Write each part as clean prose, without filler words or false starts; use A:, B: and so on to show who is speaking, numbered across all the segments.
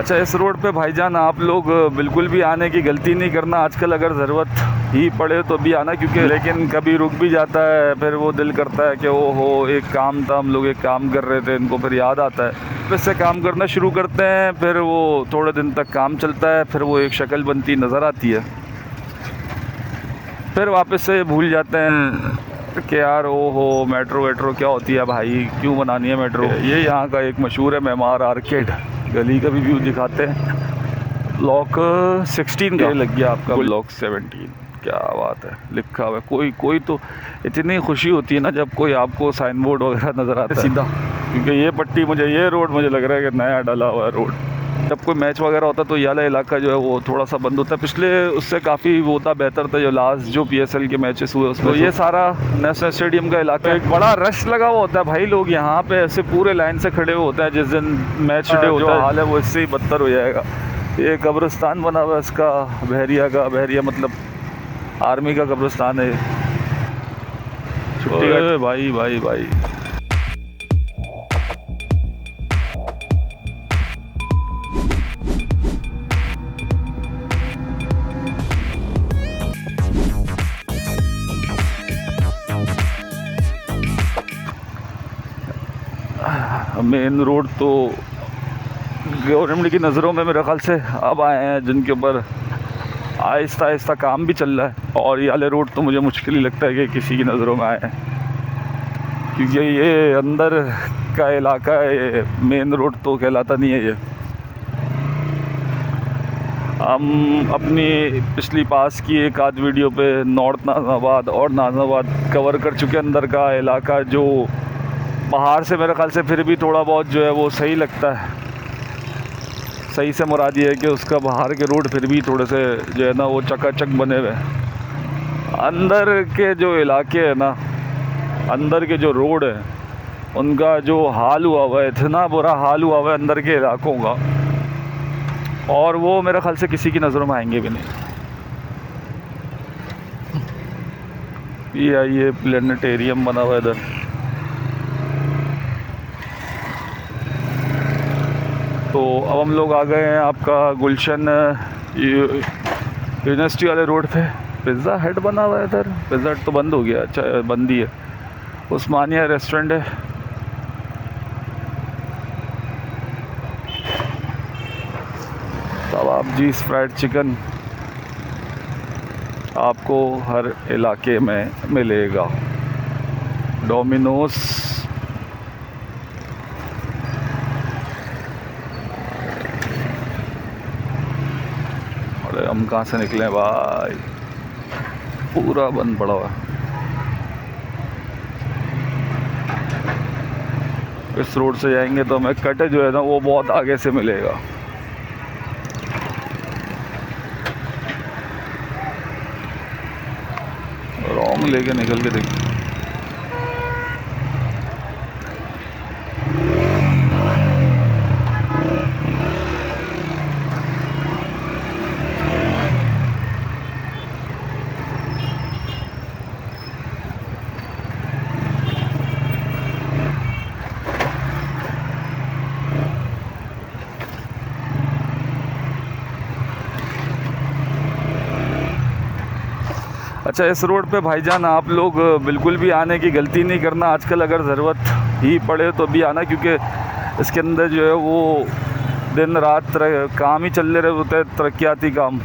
A: अच्छा, इस रोड पे भाईजान आप लोग बिल्कुल भी आने की गलती नहीं करना। आजकल अगर ज़रूरत ही पड़े तो भी आना, क्योंकि लेकिन कभी रुक भी जाता है, फिर वो दिल करता है कि ओहो एक काम था, हम लोग एक काम कर रहे थे, इनको फिर याद आता है, फिर से काम करना शुरू करते हैं, फिर वो थोड़े दिन तक काम चलता है, फिर वो एक शक्ल बनती नज़र आती है, फिर वापस से भूल जाते हैं कि यार ओहो मेट्रो वेट्रो क्या होती है भाई, क्यों बनानी है मेट्रो। ये यहाँ का एक मशहूर है मेमार आर्केड, गली का भी व्यू दिखाते हैं। ब्लॉक 16 का लग गया आपका, ब्लॉक 17। क्या बात है, लिखा हुआ है। कोई तो इतनी खुशी होती है ना जब कोई आपको साइन बोर्ड वगैरह नज़र आता है सीधा, क्योंकि ये पट्टी ये रोड मुझे लग रहा है कि नया डाला हुआ है रोड। जब कोई मैच वगैरह होता तो ये वाला इलाका जो है वो थोड़ा सा बंद होता है। पिछले उससे काफ़ी वो था, बेहतर था जो लास्ट जो PSL के मैचेस हुए उसमें। तो ये सारा नेशनल स्टेडियम का इलाका एक बड़ा रश लगा हुआ होता है भाई, लोग यहाँ पे ऐसे पूरे लाइन से खड़े हुए होते हैं। जिस दिन मैच डे होता है हाल है वो इससे ही बदतर हो जाएगा। ये कब्रिस्तान बना हुआ है इसका, बहरिया का, बहरिया मतलब आर्मी का कब्रिस्तान है। छुट्टी भाई भाई भाई मेन रोड तो गवर्नमेंट की नज़रों में मेरे ख्याल से अब आए हैं, जिनके ऊपर आहिस्ता आहिस्ता काम भी चल रहा है। और ये वाले रोड तो मुझे मुश्किल ही लगता है कि किसी की नज़रों में आए हैं, क्योंकि ये अंदर का इलाका है, ये मेन रोड तो कहलाता नहीं है। ये हम अपनी पिछली पास की एक आध वीडियो पे नॉर्थ नाज़िमाबाद और नाज़िमाबाद कवर कर चुके। अंदर का इलाका जो बाहर से मेरे ख्याल से फिर भी थोड़ा बहुत जो है वो सही लगता है। सही से मुराद ये है कि उसका बाहर के रोड फिर भी थोड़े से जो है ना वो चकाचक बने हुए हैं। अंदर के जो इलाके हैं ना, अंदर के जो रोड है उनका जो हाल हुआ हुआ है, इतना बुरा हाल हुआ हुआ है अंदर के इलाकों का, और वो मेरे ख्याल से किसी की नज़रों में आएंगे भी नहीं। ये प्लेनेटेरियम बना हुआ है इधर। तो अब हम लोग आ गए हैं आपका गुलशन यूनिवर्सिटी वाले रोड पे। पिज़्ज़ा हट बना हुआ है इधर। पिज़्ज़ा हट तो बंद हो गया, अच्छा बंद ही है। उस्मानिया रेस्टोरेंट है। कबाब जी फ्राइड चिकन आपको हर इलाके में मिलेगा। डोमिनोज, अरे हम कहाँ से निकले भाई, पूरा बंद पड़ा हुआ है। इस रोड से जाएंगे तो हमें कट जो है ना वो बहुत आगे से मिलेगा। रॉन्ग लेके निकल के देख। अच्छा, इस रोड पे भाईजान आप लोग बिल्कुल भी आने की गलती नहीं करना। आजकल अगर ज़रूरत ही पड़े तो भी आना, क्योंकि इसके अंदर जो है वो दिन रात काम ही चल रहे होते हैं, तरक्याती काम।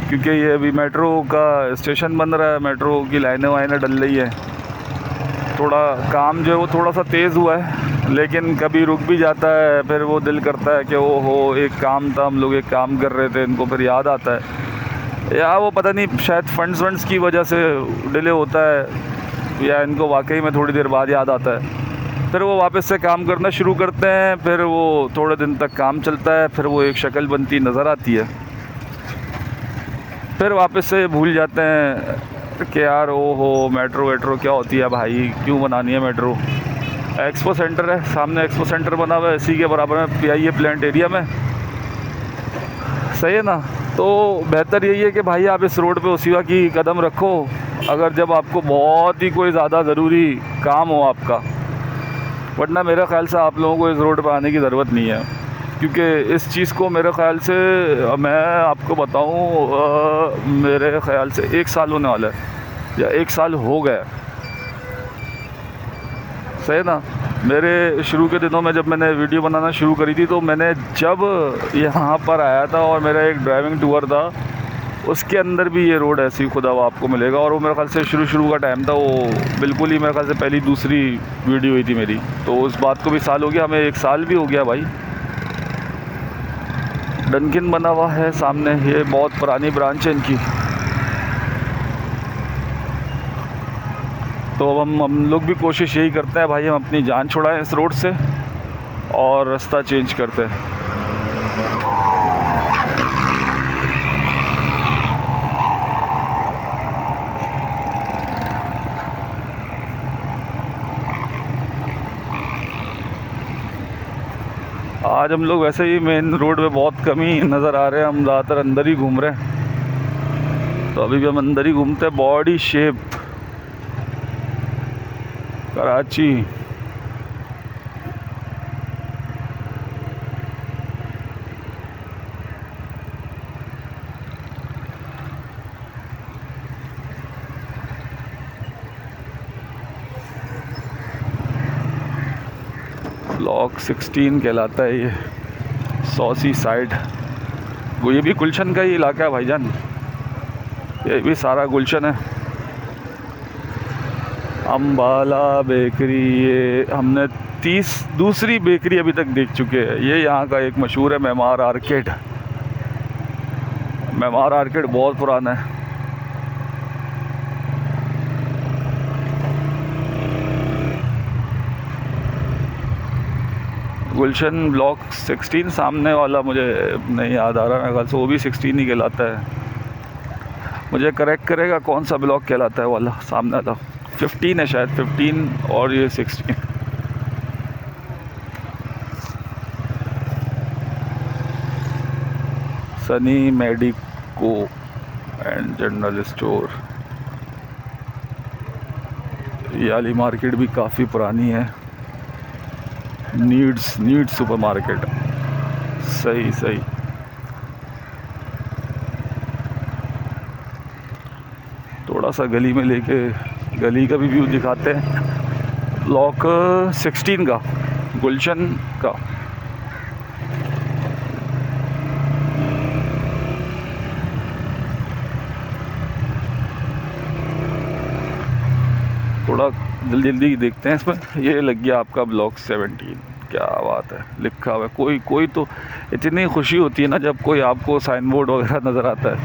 A: क्योंकि ये अभी मेट्रो का स्टेशन बन रहा है, मेट्रो की लाइनें वाइनें डल रही है, थोड़ा काम जो है वो थोड़ा सा तेज़ हुआ है, लेकिन कभी रुक भी जाता है, फिर वो दिल करता है कि ओहो एक काम था, हम लोग एक काम कर रहे थे, इनको फिर याद आता है। या वो पता नहीं शायद फंड्स की वजह से डिले होता है, या इनको वाकई में थोड़ी देर बाद याद आता है, फिर वो वापस से काम करना शुरू करते हैं, फिर वो थोड़े दिन तक काम चलता है, फिर वो एक शक्ल बनती नज़र आती है, फिर वापस से भूल जाते हैं कि यार ओहो मेट्रो वेट्रो क्या होती है भाई, क्यों बनानी है मेट्रो। एक्सपो सेंटर है सामने, एक्सपो सेंटर बना हुआ है, इसी के बराबर में PIA प्लांट एरिया में, सही है ना। तो बेहतर यही है कि भाई आप इस रोड पे उसी की कदम रखो, अगर जब आपको बहुत ही कोई ज़्यादा ज़रूरी काम हो आपका, वरना मेरे ख्याल से आप लोगों को इस रोड पर आने की ज़रूरत नहीं है। क्योंकि इस चीज़ को मेरे ख़्याल से मैं आपको बताऊं, मेरे ख़्याल से 1 साल होने वाला है या 1 साल हो गया, सही ना। मेरे शुरू के दिनों में जब मैंने वीडियो बनाना शुरू करी थी, तो मैंने जब यहाँ पर आया था और मेरा एक ड्राइविंग टूर था, उसके अंदर भी ये रोड ऐसी खुदा हुआ आपको मिलेगा। और वो मेरे ख्याल से शुरू का टाइम था, वो बिल्कुल ही मेरे ख्याल से पहली दूसरी वीडियो हुई थी मेरी। तो उस बात को भी साल हो गया, हमें 1 साल भी हो गया भाई। डनकिन बना हुआ है सामने, ये बहुत पुरानी ब्रांच है इनकी। तो अब हम लोग भी कोशिश यही करते हैं भाई, हम अपनी जान छुड़ाएं इस रोड से और रास्ता चेंज करते हैं। आज हम लोग वैसे ही मेन रोड पे बहुत कम ही नज़र आ रहे हैं, हम ज़्यादातर अंदर ही घूम रहे हैं। तो अभी भी हम अंदर ही घूमते हैं। बॉडी शेप कराची, ब्लॉक 16 कहलाता है ये, सौसी साइड। वो ये भी गुलशन का ही इलाका है भाईजान, ये भी सारा गुलशन है। अम्बाला बेकरी, ये हमने 30 दूसरी बेकरी अभी तक देख चुके हैं। ये यहाँ का एक मशहूर है मेमार आर्केड। मेमार आर्केड बहुत पुराना है। गुलशन ब्लॉक 16 सामने वाला मुझे नहीं याद आ रहा, मेरे ख्याल से वो भी 16 ही कहलाता है। मुझे करेक्ट करेगा कौन सा ब्लॉक कहलाता है वाला सामने वाला। 15 है शायद, 15 और ये 16। Sunny medico and general store. ये वाली मार्केट भी काफ़ी पुरानी है। नीड्स सुपर मार्केट, सही। थोड़ा सा गली में लेके गली का भी व्यू दिखाते हैं। ब्लॉक 16 का, गुलशन का। थोड़ा जल्दी देखते हैं इसमें। ये लग गया आपका ब्लॉक 17। क्या बात है, लिखा हुआ है। कोई तो इतनी खुशी होती है ना जब कोई आपको साइन बोर्ड वगैरह नज़र आता है।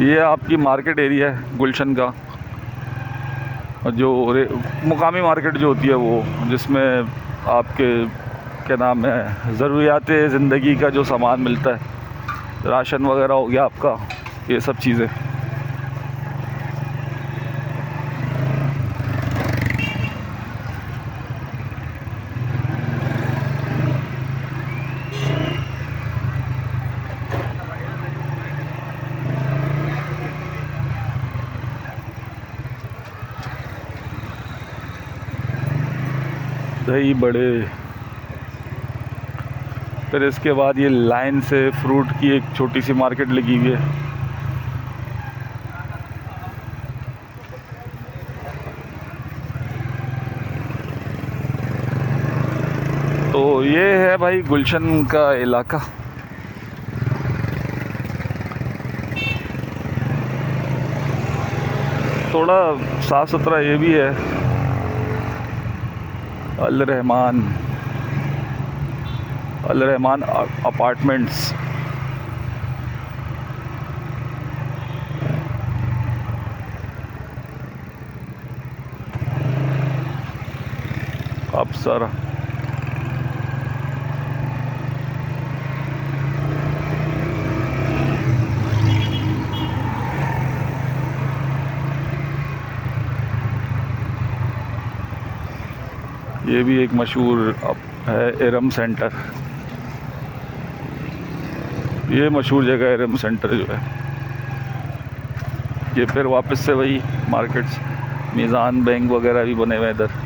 A: ये आपकी मार्केट एरिया है गुलशन का, जो मुकामी मार्केट जो होती है वो, जिसमें आपके क्या नाम है, ज़रूरियात ज़िंदगी का जो सामान मिलता है, राशन वगैरह हो गया आपका, ये सब चीज़ें। दही बड़े, फिर इसके बाद ये लाइन से फ्रूट की एक छोटी सी मार्केट लगी हुई है। तो ये है भाई गुलशन का इलाका। थोड़ा साफ़ सुथरा ये भी है। अल रहमान अपार्टमेंट्स। अप्सरा, ये भी एक मशहूर है एरम सेंटर। ये मशहूर जगह है एरम सेंटर जो है। ये फिर वापस से वही मार्केट्स। मीज़ान बैंक वगैरह भी बने हुए हैं इधर।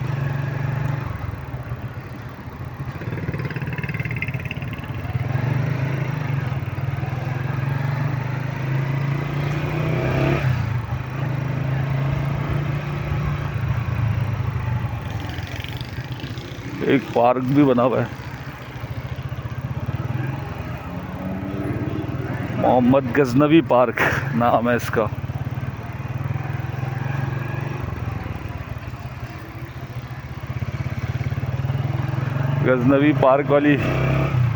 A: एक पार्क भी बना हुआ है, मोहम्मद गजनवी पार्क नाम है इसका। गजनवी पार्क वाली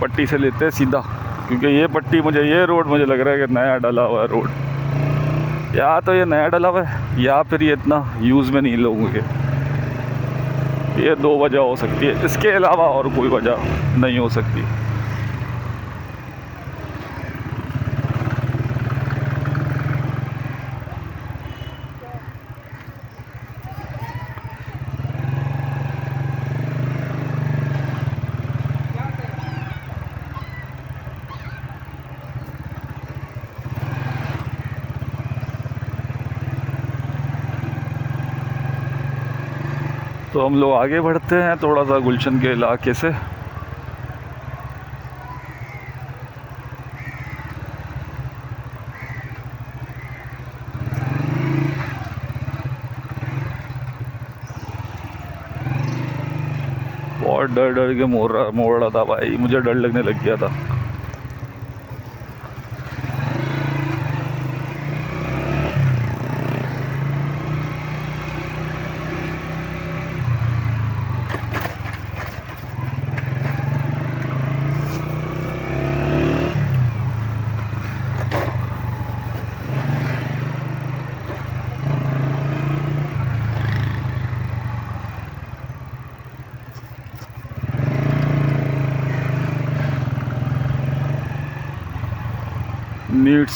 A: पट्टी से लेते हैं सीधा, क्योंकि ये पट्टी ये रोड मुझे लग रहा है कि नया डला हुआ है रोड। या तो ये नया डला हुआ है या फिर ये इतना यूज़ में नहीं लोगों के। ये दो वजह हो सकती है, इसके अलावा और कोई वजह नहीं हो सकती। तो हम लोग आगे बढ़ते हैं थोड़ा सा गुलशन के इलाके से। बहुत डर डर के मोड़ रहा था भाई, मुझे डर लगने लग गया था। नीड्स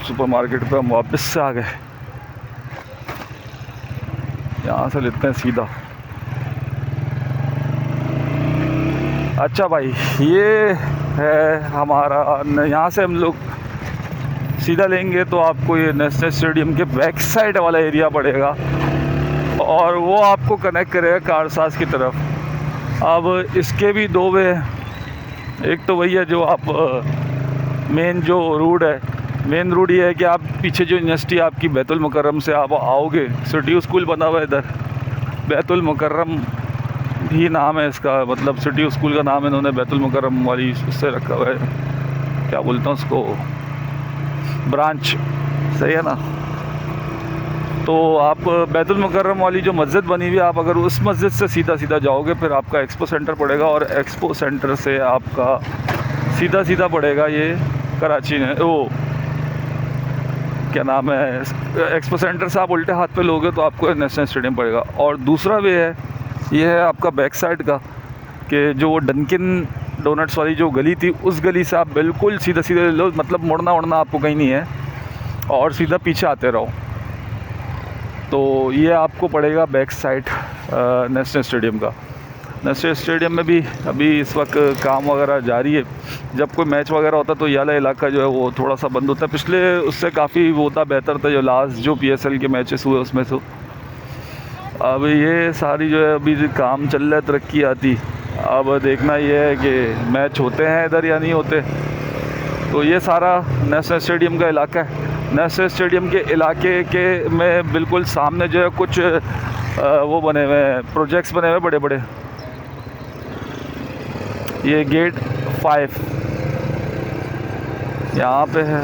A: सुपरमार्केट पे हम वापस से आ गए। यहाँ से लेते हैं सीधा। अच्छा भाई, ये है हमारा, यहाँ से हम लोग सीधा लेंगे तो आपको ये नेशनल स्टेडियम के बैक साइड वाला एरिया पड़ेगा और वो आपको कनेक्ट करेगा कारसाज की तरफ। अब इसके भी दो वे, एक तो वही है जो आप मेन जो रूट है, मेन रूट ये है कि आप पीछे जो यूनिवर्सिटी आपकी बैतुल मुकर्रम से आप आओगे, सिटी स्कूल बना हुआ है इधर, बैतुल मुकर्रम ही नाम है इसका, मतलब सिटी स्कूल का नाम इन्होंने बैतुल मुकर्रम वाली उससे रखा हुआ है, क्या बोलते हैं उसको, ब्रांच, सही है ना। तो आप बैतुल मुकर्रम वाली जो मस्जिद बनी हुई है, आप अगर उस मस्जिद से सीधा सीधा जाओगे फिर आपका एक्सपो सेंटर पड़ेगा, और एक्सपो सेंटर से आपका सीधा सीधा पड़ेगा ये कराची में, वो क्या नाम है, एक्सपो सेंटर से आप उल्टे हाथ पे लोगे तो आपको नेशनल स्टेडियम पड़ेगा। और दूसरा वे है, ये है आपका बैक साइड का, कि जो वो डंकिन डोनट्स वाली जो गली थी, उस गली से आप बिल्कुल सीधा सीधा ले लो, मतलब मुड़ना उड़ना आपको कहीं नहीं है, और सीधा पीछे आते रहो। तो ये आपको पड़ेगा बैक साइड नेशनल स्टेडियम का। नेशनल स्टेडियम में भी अभी इस वक्त काम वगैरह जारी है। जब कोई मैच वगैरह होता तो ये वाला इलाका जो है वो थोड़ा सा बंद होता है, पिछले उससे काफ़ी वो था, बेहतर था, जो लास्ट जो PSL के मैचेस हुए उसमें से। अब ये सारी जो है अभी काम चल रहा है, तरक्की आती, अब देखना ये है कि मैच होते हैं इधर या नहीं होते। तो ये सारा नेशनल स्टेडियम का इलाका है। नेशनल स्टेडियम के इलाके के में बिल्कुल सामने जो है कुछ वो बने हुए हैं, प्रोजेक्ट्स बने हुए बड़े बड़े। ये गेट 5 यहाँ पे है,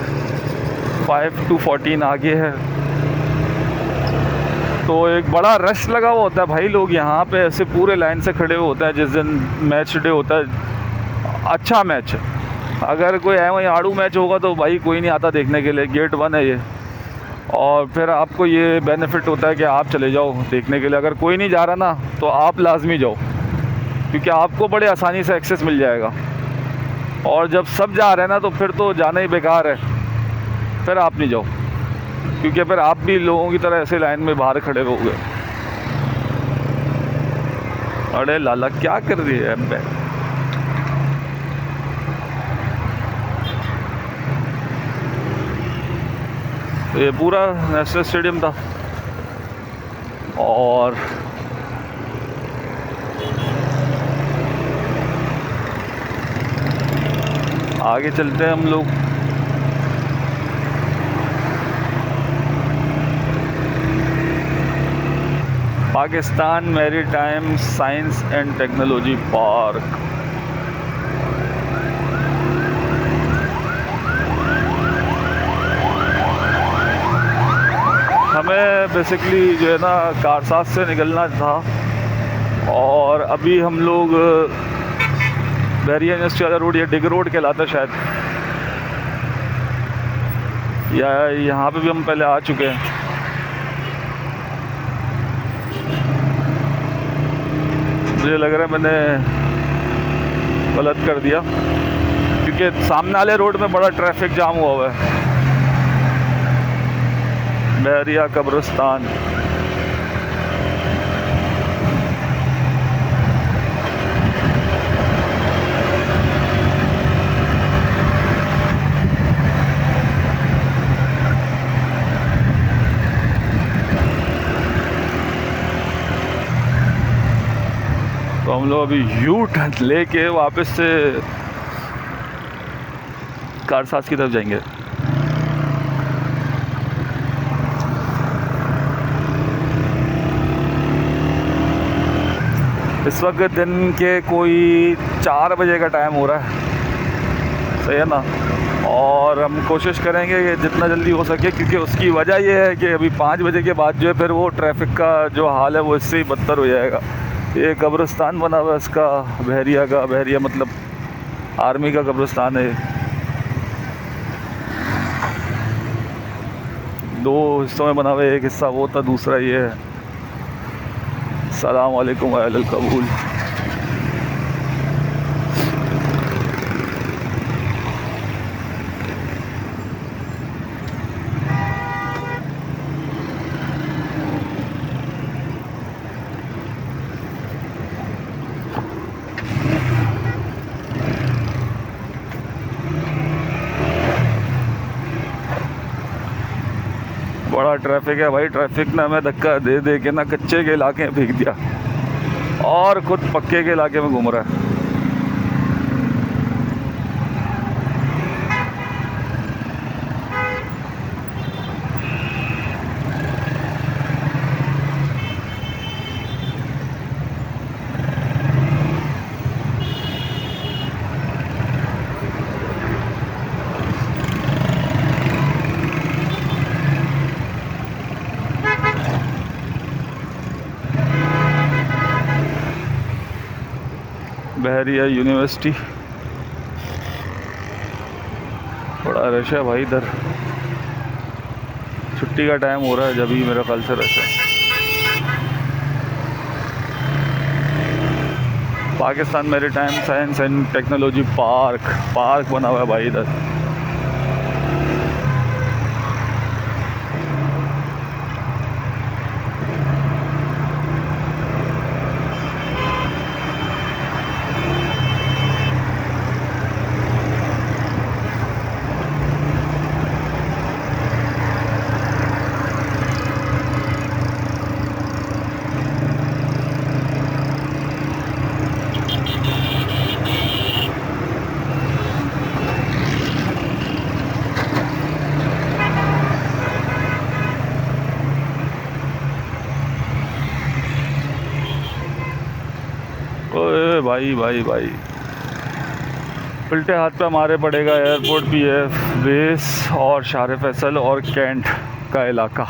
A: 5 to 14 आगे है। तो एक बड़ा रश लगा हुआ होता है भाई, लोग यहाँ पे ऐसे पूरे लाइन से खड़े हुए होते हैं जिस दिन मैच डे होता है, अच्छा मैच। अगर कोई है वहीं आड़ू मैच होगा तो भाई कोई नहीं आता देखने के लिए। गेट 1 है ये, और फिर आपको ये बेनिफिट होता है कि आप चले जाओ देखने के लिए। अगर कोई नहीं जा रहा ना तो आप लाजमी जाओ, क्योंकि आपको बड़े आसानी से एक्सेस मिल जाएगा। और जब सब जा रहे हैं ना तो फिर तो जाना ही बेकार है, फिर आप नहीं जाओ, क्योंकि फिर आप भी लोगों की तरह ऐसे लाइन में बाहर खड़े रहोगे। अरे लाला क्या कर रही है एम पे? तो ये पूरा नेशनल स्टेडियम था। और आगे चलते हैं हम लोग। Pakistan maritime science and technology park. हमें बेसिकली जो है ना कारसाज से निकलना था और अभी हम लोग बहरिया यूनिवर्सिटी वाला रोड या डिग रोड कहलाता शायद, या यहाँ पे भी हम पहले आ चुके हैं। मुझे लग रहा है मैंने गलत कर दिया क्योंकि सामने वाले रोड में बड़ा ट्रैफिक जाम हुआ है। बहरिया कब्रिस्तान। तो हम लोग अभी यू टर्न लेके वापस से कारसाज की तरफ जाएंगे। इस वक्त दिन के कोई 4 बजे का टाइम हो रहा है, सही है ना। और हम कोशिश करेंगे कि जितना जल्दी हो सके, क्योंकि उसकी वजह यह है कि अभी 5 बजे के बाद जो है फिर वो ट्रैफिक का जो हाल है वो इससे ही बदतर हो जाएगा। ये कब्रिस्तान बना हुआ है इसका, बहरिया का। बहरिया मतलब आर्मी का कब्रिस्तान है। 2 हिस्सों में बना हुआ है, एक हिस्सा वो था, दूसरा ये है। सलाम वालेकुम अहल कबूल। बड़ा ट्रैफिक है भाई। ट्रैफिक ने हमें धक्का दे दे के ना कच्चे के इलाके में फेंक दिया और खुद पक्के के इलाके में घूम रहा है। बहरिया यूनिवर्सिटी बड़ा रश है भाई इधर। छुट्टी का टाइम हो रहा है जब ही मेरा ख्याल से रश है। Pakistan maritime science and technology park बना हुआ है भाई इधर। ओए भाई भाई भाई, उल्टे हाथ पे हमारे पड़ेगा एयरपोर्ट, PF बेस और शार फैसल और कैंट का इलाका।